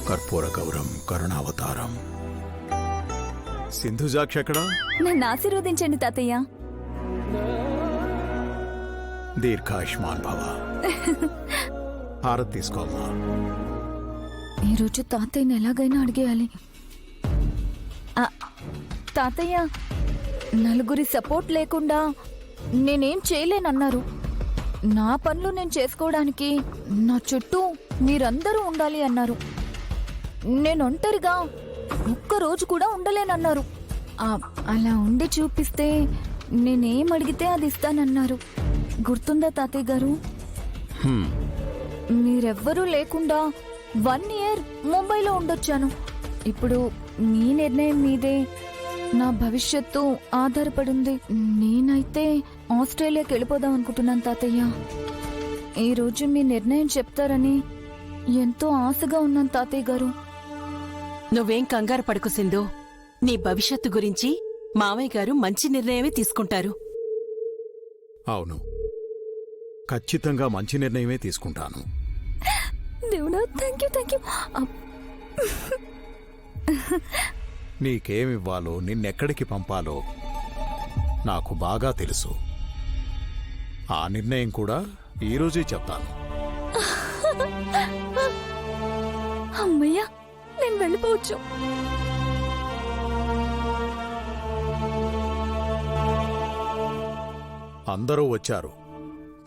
కర్పూర గౌరం కరుణావతారం. సింధుజాక్షి ఎక్కడా? నన్ను ఆశీర్వదించండి తాతయ్య. దీర్ఘాయుష్మాన్ భవ. హారతి తీసుకోమ్మా. ఈరోజు తాతయ్యని ఎలాగైనా అడిగేయాలి. తాతయ్య, నలుగురి సపోర్ట్ లేకుండా నేనేం చేయలేనన్నారు. నా పనులు నేను చేసుకోవడానికి నా చుట్టూ మీరందరూ ఉండాలి అన్నారు. నేను ఒంటరిగా ఒక్కరోజు కూడా ఉండలేనన్నారు. అలా ఉండి చూపిస్తే నేనేం అడిగితే అది ఇస్తానన్నారు. గుర్తుందా తాతయ్య గారు? మీరెవ్వరూ లేకుండా 1 year ముంబైలో ఉండొచ్చాను. ఇప్పుడు మీ నిర్ణయం మీదే నా భవిష్యత్తు ఆధారపడింది. నేనైతే ఆస్ట్రేలియాకి వెళ్ళిపోదాం అనుకుంటున్నాను తాతయ్య. ఈరోజు మీ నిర్ణయం చెప్తారని ఎంతో ఆశగా ఉన్నాను తాతయ్య గారు. నువ్వేం కంగారు పడకు సింధు. నీ భవిష్యత్తు గురించి మామయ్య గారు మంచి నిర్ణయమే తీసుకుంటారు. అవును, ఖచ్చితంగా మంచి నిర్ణయమే తీసుకుంటాను. దేవుడా, థ్యాంక్ యూ. నీకేమివ్వాలో, నిన్నెక్కడికి పంపాలో నాకు బాగా తెలుసు. ఆ నిర్ణయం కూడా ఈరోజే చెప్తాను. అమ్మయ్యా, నేను వెళ్ళిపోవచ్చు. అందరూ వచ్చారు.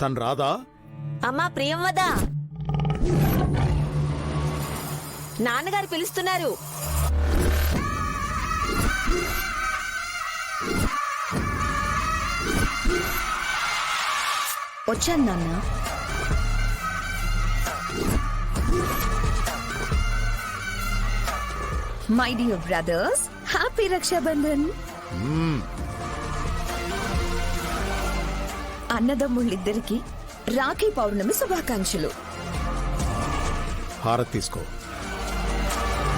తను రాదా? అమ్మా ప్రియంవదా, నాన్నగారు పిలుస్తున్నారు. వచ్చాను నాన్న. My dear brothers, happy Raksha Bandhan. అన్నదమ్ముళ్ళిద్దరికి రాఖీ పౌర్ణమి శుభాకాంక్షలు. హారతి తీసుకో.